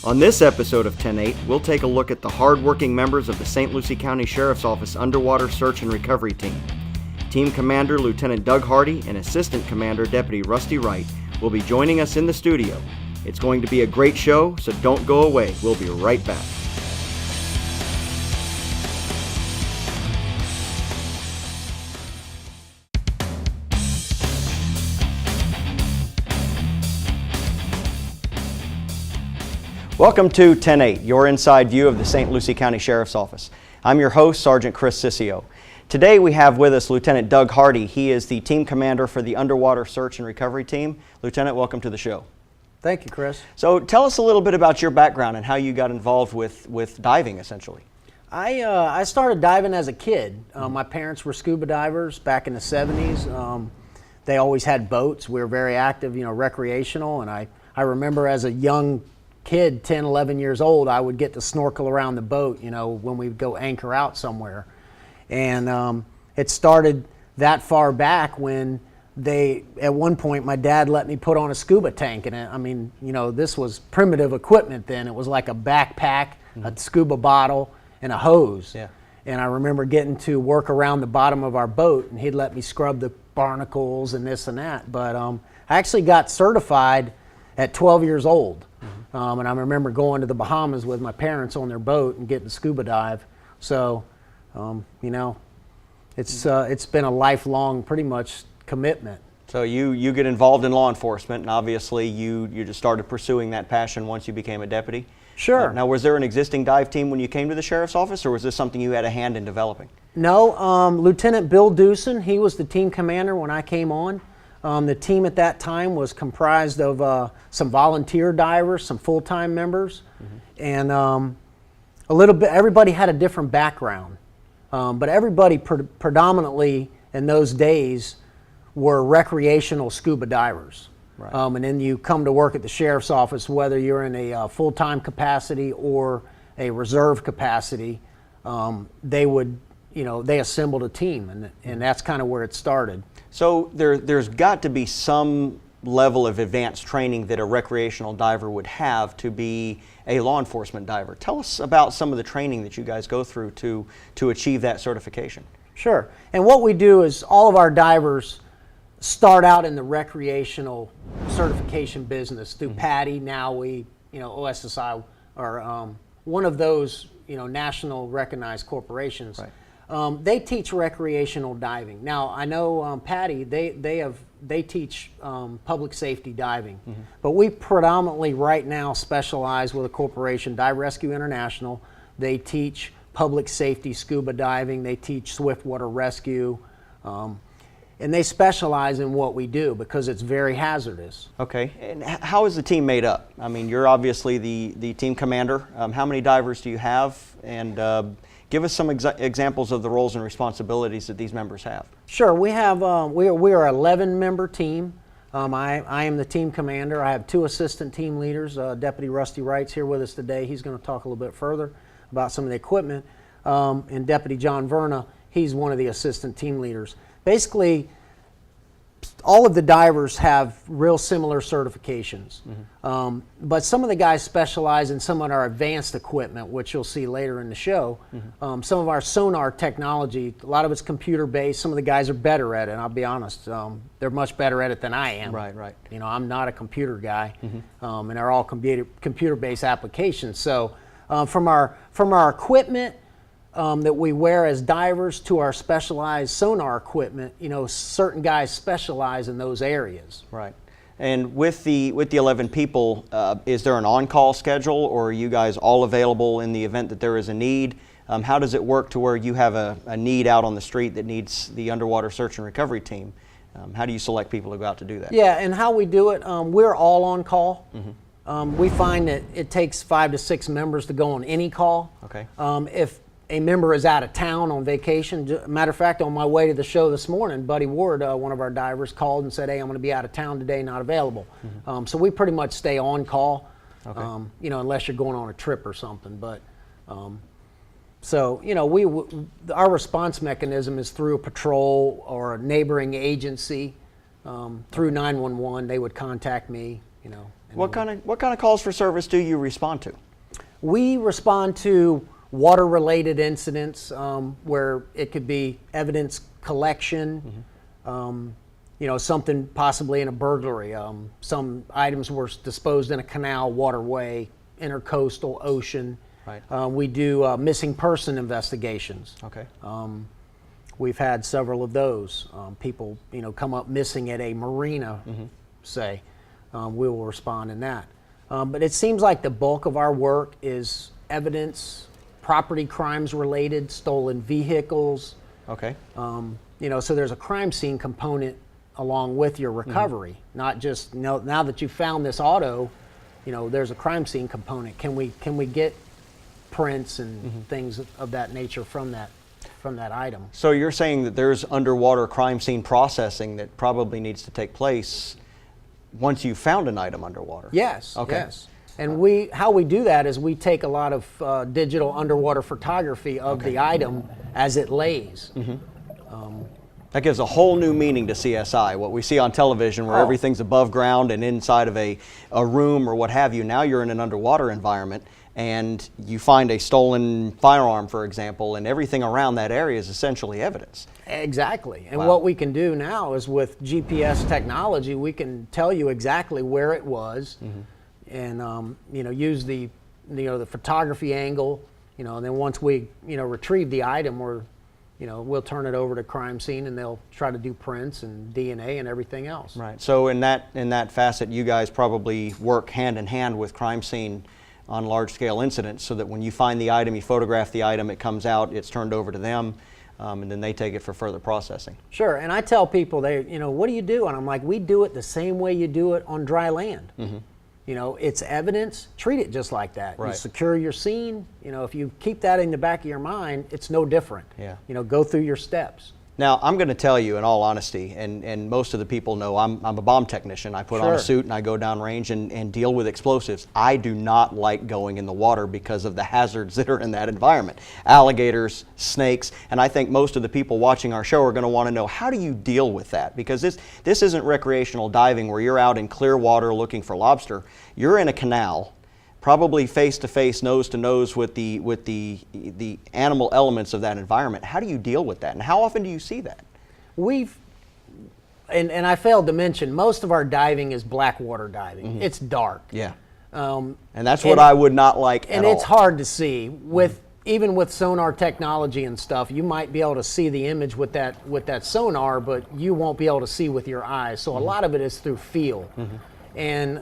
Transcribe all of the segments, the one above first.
On this episode of 10-8, we'll take a look at the hard-working members of the St. Lucie County Sheriff's Office Underwater Search and Recovery Team. Team Commander Lieutenant Doug Hardy and Assistant Commander Deputy Rusty Wright will be joining us in the studio. It's going to be a great show, so don't go away. We'll be right back. Welcome to 10-8, your inside view of the St. Lucie County Sheriff's Office. I'm your host, Sergeant Chris Ciccio. Today we have with us Lieutenant Doug Hardy. He is the team commander for the Underwater Search and Recovery Team. Lieutenant, welcome to the show. Thank you, Chris. So tell us a little bit about your background and how you got involved with diving, essentially. I started diving as a kid. My parents were scuba divers back in the 70s. They always had boats. We were very active, recreational, and I remember as a young kid, 10, 11 years old, I would get to snorkel around the boat, when we would go anchor out somewhere. And it started that far back when at one point, my dad let me put on a scuba tank. And this was primitive equipment then. It was like a backpack, a scuba bottle, and a hose. Yeah. And I remember getting to work around the bottom of our boat, and he'd let me scrub the barnacles and this and that. But I actually got certified at 12 years old. And I remember going to the Bahamas with my parents on their boat and getting to scuba dive. So, it's been a lifelong, pretty much, commitment. So you get involved in law enforcement, and obviously you just started pursuing that passion once you became a deputy. Sure. Now, was there an existing dive team when you came to the Sheriff's Office, or was this something you had a hand in developing? No, Lieutenant Bill Dewson, he was the team commander when I came on. The team at that time was comprised of some volunteer divers, some full-time members, and a little bit. Everybody had a different background, but everybody predominantly in those days were recreational scuba divers. Right. And then you come to work at the Sheriff's Office, whether you're in a full-time capacity or a reserve capacity, they assembled a team, and that's kind of where it started. So there's got to be some level of advanced training that a recreational diver would have to be a law enforcement diver. Tell us about some of the training that you guys go through to achieve that certification. Sure. And what we do is all of our divers start out in the recreational certification business through PADI. Now OSSI are one of those national recognized corporations. Right. They teach recreational diving. Now I know PADI they teach public safety diving, but we predominantly right now specialize with a corporation, Dive Rescue International. They teach public safety scuba diving. They teach swiftwater rescue. And they specialize in what we do because it's very hazardous. Okay, and how is the team made up? I mean, you're obviously the team commander. How many divers do you have? And give us some examples of the roles and responsibilities that these members have. Sure, we have we are an 11-member team. I am the team commander. I have 2 assistant team leaders. Deputy Rusty Wright's here with us today. He's going to talk a little bit further about some of the equipment. And Deputy John Verna, he's one of the assistant team leaders. Basically, all of the divers have real similar certifications, but some of the guys specialize in some of our advanced equipment, which you'll see later in the show. Some of our sonar technology, a lot of it's computer-based. Some of the guys are better at it, and I'll be honest, they're much better at it than I am. Right, right. I'm not a computer guy, and they're all computer-based applications. So from our equipment, that we wear as divers to our specialized sonar equipment, certain guys specialize in those areas. Right. And with the 11 people, is there an on-call schedule, or are you guys all available in the event that there is a need? How does it work to where you have a need out on the street that needs the underwater search and recovery team? How do you select people to go out to do that? Yeah, and how we do it, we're all on call. We find that it takes 5 to 6 members to go on any call. Okay. If a member is out of town on vacation. Matter of fact, on my way to the show this morning, Buddy Ward, one of our divers, called and said, "Hey, I'm going to be out of town today, not available." So we pretty much stay on call, okay. Unless you're going on a trip or something. But our response mechanism is through a patrol or a neighboring agency. Through 911, they would contact me. You know, and What kind of calls for service do you respond to? we respond to water-related incidents where it could be evidence collection, you know, something possibly in a burglary. Some items were disposed in a canal, waterway, intercoastal, ocean. Right. We do missing person investigations. Okay. We've had several of those. People, you know, come up missing at a marina, say. We will respond in that. But it seems like the bulk of our work is evidence, property crimes related, stolen vehicles. Okay. You know, so there's a crime scene component along with your recovery, not just, you know, now that you found this auto, you know, there's a crime scene component. Can we get prints and things of that nature from that item? So you're saying that there's underwater crime scene processing that probably needs to take place once you've found an item underwater? Yes. Okay. Yes. And how we do that is we take a lot of digital underwater photography of the item as it lays. That gives a whole new meaning to CSI. What we see on television where everything's above ground and inside of a room or what have you, now you're in an underwater environment and you find a stolen firearm, for example, and everything around that area is essentially evidence. Exactly. And Wow. what we can do now is with GPS technology, we can tell you exactly where it was and you know, use the photography angle, you know, and then once we, you know, retrieve the item, we'll turn it over to crime scene and they'll try to do prints and DNA and everything else. Right. So in that facet, you guys probably work hand in hand with crime scene on large-scale incidents, so that when you find the item, you photograph the item, it comes out, it's turned over to them, and then they take it for further processing. Sure. And I tell people, what do you do? And I'm like, we do it the same way you do it on dry land. You know, it's evidence. Treat it just like that. Right. You secure your scene. You know, if you keep that in the back of your mind, it's no different. Yeah. You know, go through your steps. Now, I'm going to tell you in all honesty, and most of the people know I'm a bomb technician. I put on a Sure. suit and I go downrange and deal with explosives. I do not like going in the water because of the hazards that are in that environment. Alligators, snakes, and I think most of the people watching our show are going to want to know, how do you deal with that? Because this isn't recreational diving where you're out in clear water looking for lobster. You're in a canal, probably face to face, nose to nose with the animal elements of that environment. How do you deal with that, and how often do you see that? And I failed to mention, most of our diving is black water diving. It's dark. Yeah. And And that's what I would not like at all. it's hard to see even with sonar technology and stuff. You might be able to see the image with that sonar, but you won't be able to see with your eyes. So a lot of it is through feel. And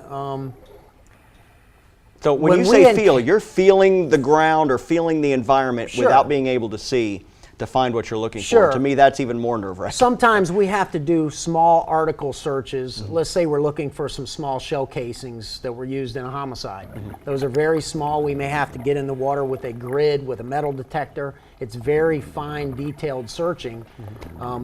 so when you say feel, you're feeling the ground or feeling the environment Sure. without being able to see to find what you're looking Sure. for. To me, that's even more nerve-wracking. sometimes we have to do small article searches. Let's say we're looking for some small shell casings that were used in a homicide. Those are very small. We may have to get in the water with a grid, with a metal detector. It's very fine, detailed searching.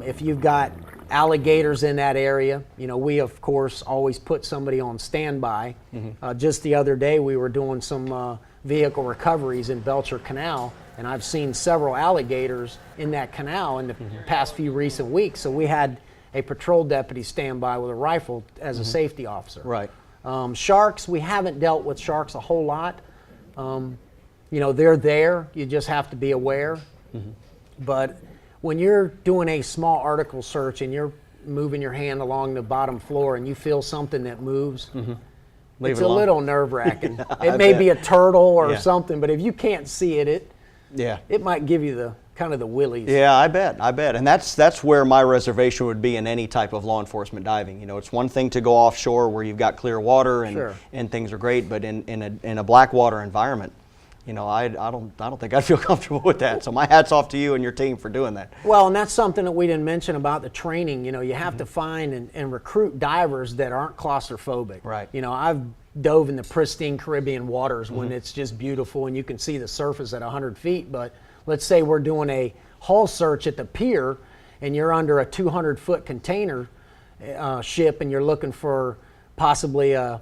If you've got alligators in that area, you know, we of course always put somebody on standby. Just the other day we were doing some vehicle recoveries in Belcher Canal, and I've seen several alligators in that canal in the past few recent weeks. So we had a patrol deputy stand by with a rifle as a safety officer. Right. Sharks, we haven't dealt with sharks a whole lot. You know, they're there. You just have to be aware. But when you're doing a small article search and you're moving your hand along the bottom floor and you feel something that moves, Leave it's it a alone. little nerve-wracking. I It may bet. be a turtle or Yeah. something, but if you can't see it, Yeah. it might give you the kind of the willies. Yeah, I bet. And that's where my reservation would be in any type of law enforcement diving. You know, it's one thing to go offshore where you've got clear water and Sure. and things are great, but in a black water environment, you know, I don't think I'd feel comfortable with that. So my hat's off to you and your team for doing that. Well, and that's something that we didn't mention about the training. You know, you have to find and recruit divers that aren't claustrophobic. Right. You know, I've dove in the pristine Caribbean waters when it's just beautiful and you can see the surface at 100 feet. But let's say we're doing a hull search at the pier and you're under a 200-foot container ship and you're looking for possibly a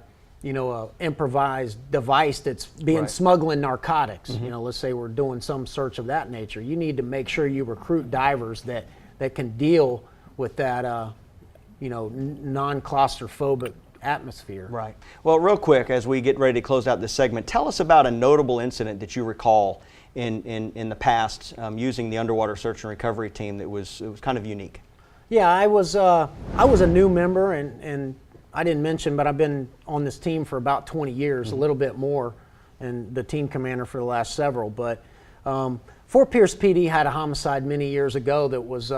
improvised device that's being Right. smuggling narcotics. You know, let's say we're doing some search of that nature. You need to make sure you recruit divers that can deal with that, non-claustrophobic atmosphere. Right. Well, real quick, as we get ready to close out this segment, tell us about a notable incident that you recall in the past using the underwater search and recovery team that was kind of unique. Yeah, I was a new member, and I didn't mention, but I've been on this team for about 20 years, a little bit more, and the team commander for the last several. But Fort Pierce PD had a homicide many years ago that was,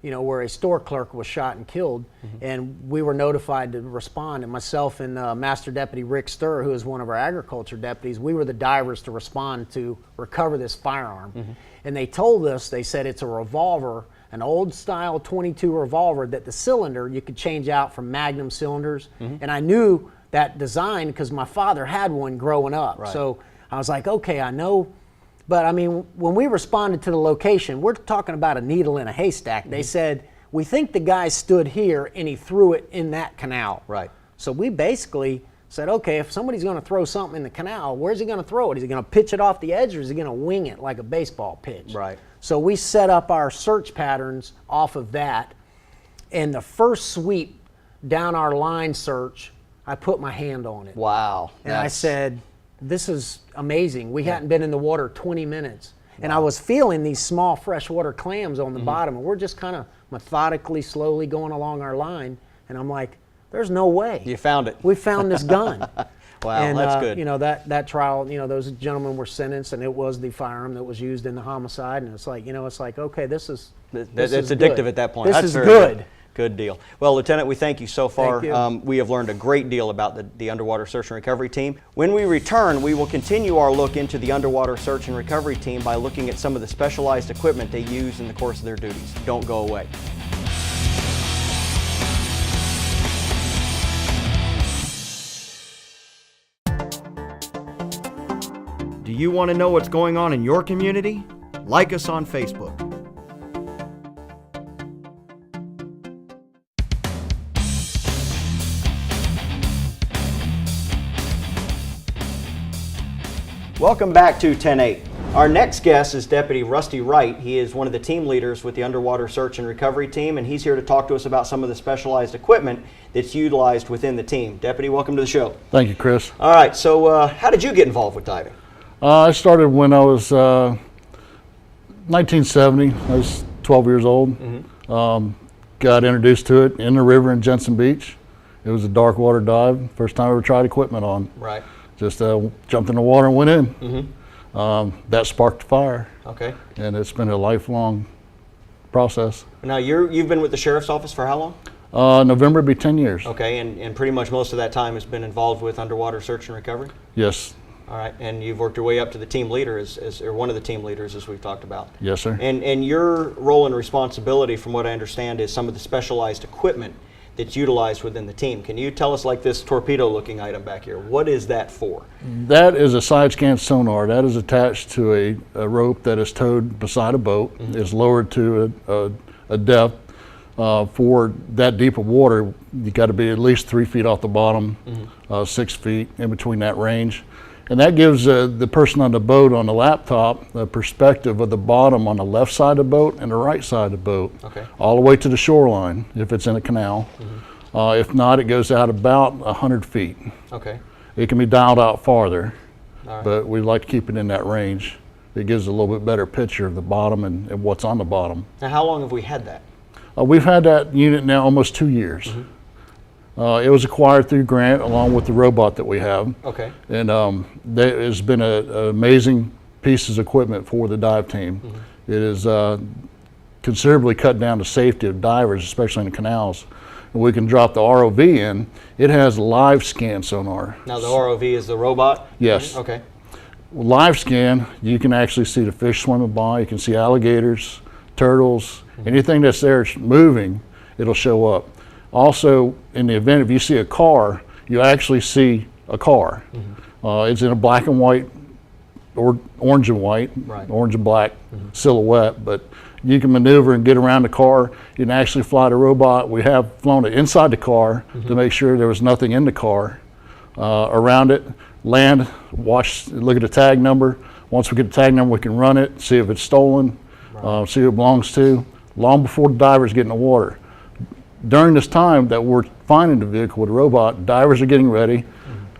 where a store clerk was shot and killed, and we were notified to respond. And myself and Master Deputy Rick Sturr, who is one of our agriculture deputies, we were the divers to respond to recover this firearm. And they told us, they said it's a revolver, an old style 22 revolver that the cylinder you could change out from Magnum cylinders. And I knew that design because my father had one growing up. Right. So I was like, okay, I know. But I mean, when we responded to the location, we're talking about a needle in a haystack. They said, we think the guy stood here and he threw it in that canal. Right. So we basically said, okay, if somebody's going to throw something in the canal, where's he going to throw it? Is he going to pitch it off the edge, or is he going to wing it like a baseball pitch? Right. So we set up our search patterns off of that. And the first sweep down our line search, I put my hand on it. Wow. And I said, this is amazing. We hadn't been in the water 20 minutes. And I was feeling these small freshwater clams on the bottom, and we're just kind of methodically, slowly going along our line. And I'm like, there's no way. You found it. We found this gun. Wow, and, that's good. That trial, those gentlemen were sentenced, and it was the firearm that was used in the homicide. And it's like, okay, this is addictive good. at that point. This That's is very good. Good deal. Well, Lieutenant, we thank you so far. Thank you. We have learned a great deal about the underwater search and recovery team. When we return, we will continue our look into the underwater search and recovery team by looking at some of the specialized equipment they use in the course of their duties. Don't go away. Do you want to know what's going on in your community? Like us on Facebook. Welcome back to 10-8. Our next guest is Deputy Rusty Wright. He is one of the team leaders with the Underwater Search and Recovery Team, and he's here to talk to us about some of the specialized equipment that's utilized within the team. Deputy, welcome to the show. Thank you, Chris. All right, so how did you get involved with diving? I started when I was 1970. I was 12 years old. Got introduced to it in the river in Jensen Beach. It was a dark water dive. First time I ever tried equipment on. Right. Just jumped in the water and went in. That sparked the fire. Okay. And it's been a lifelong process. Now, you've been with the Sheriff's Office for how long? November will be 10 years. Okay, and pretty much most of that time has been involved with underwater search and recovery? Yes. All right, and you've worked your way up to the team leader, or one of the team leaders, as we've talked about. Yes, sir. And your role and responsibility, from what I understand, is some of the specialized equipment that's utilized within the team. Can you tell us, like this torpedo-looking item back here, what is that for? That is a side scan sonar. That is attached to a rope that is towed beside a boat. It's lowered to a depth. For that deep of water, you got to be at least 3 feet off the bottom, 6 feet in between that range. And that gives the person on the boat on the laptop a perspective of the bottom on the left side of the boat and the right side of the boat, all the way to the shoreline if it's in a canal. If not, it goes out about 100 feet. Okay. It can be dialed out farther, but we like to keep it in that range. It gives a little bit better picture of the bottom and what's on the bottom. Now, how long have we had that? We've had that unit now almost 2 years. It was acquired through grant along with the robot that we have. Okay. And that has been an amazing piece of equipment for the dive team. It has considerably cut down the safety of divers, especially in the canals. And we can drop the ROV in. It has live scan sonar. Now the ROV is the robot? Yes. Okay. Live scan, you can actually see the fish swimming by. You can see alligators, turtles, anything that's there moving, it'll show up. Also, in the event if you see a car, you actually see a car. It's in a black and white, or orange and white, orange and black silhouette, but you can maneuver and get around the car. You can actually fly the robot. We have flown it inside the car to make sure there was nothing in the car around it. Land, watch, look at the tag number. Once we get the tag number, we can run it, see if it's stolen, see who it belongs to, long before the divers get in the water. During this time that we're finding the vehicle with a robot. Divers are getting ready.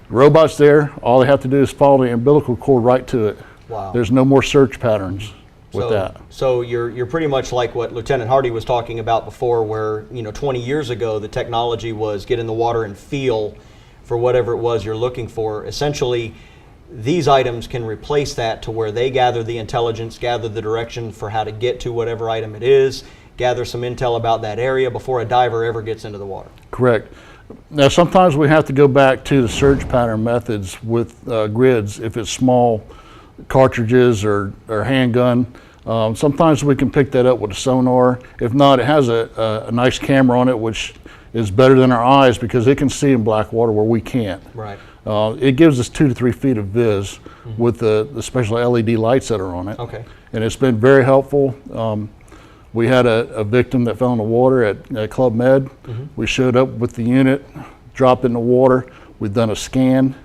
The robot's there. All they have to do is follow the umbilical cord right to it. Wow. There's no more search patterns with that. So you're pretty much like what Lieutenant Hardy was talking about before, where 20 years ago the technology was get in the water and feel for whatever it was you're looking for. Essentially, these items can replace that to where they gather the intelligence, gather the direction for how to get to whatever item it is, gather some intel about that area before a diver ever gets into the water. Correct. Now, sometimes we have to go back to the search pattern methods with grids if it's small cartridges or handgun. Sometimes we can pick that up with a sonar. If not, it has a nice camera on it, which is better than our eyes because it can see in black water where we can't. Right. It gives us 2 to 3 feet of viz with the special LED lights that are on it. Okay. And it's been very helpful. We had a victim that fell in the water at Club Med. We showed up with the unit, dropped in the water. We've done a scan.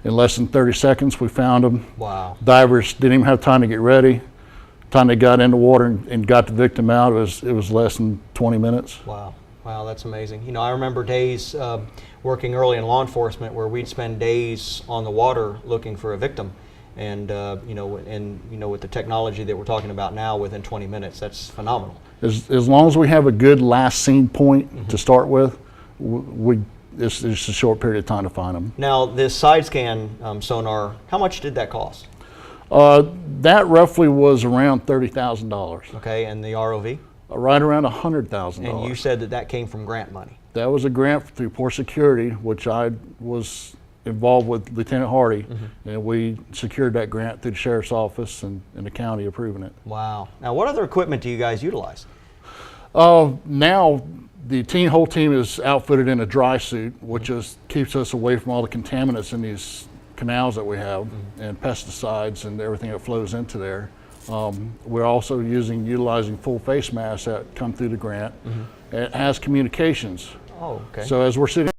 In less than 30 seconds, we found them. Wow. Divers didn't even have time to get ready. Time they got in the water and got the victim out, it was less than 20 minutes. Wow. Wow, that's amazing. I remember days working early in law enforcement where we'd spend days on the water looking for a victim. And with the technology that we're talking about now, within 20 minutes, that's phenomenal. As long as we have a good last scene point to start with, it's a short period of time to find them. Now, this side scan sonar, how much did that cost? That roughly was around $30,000. Okay, and the ROV? Right around $100,000. And you said that came from grant money. That was a grant through Port Security, which I was involved with Lieutenant Hardy, and we secured that grant through the Sheriff's Office and the county approving it. Wow. Now, what other equipment do you guys utilize? Now, the whole team is outfitted in a dry suit, which keeps us away from all the contaminants in these canals that we have and pesticides and everything that flows into there. We're also utilizing full face masks that come through the grant. It has communications. Oh, okay. So as we're sitting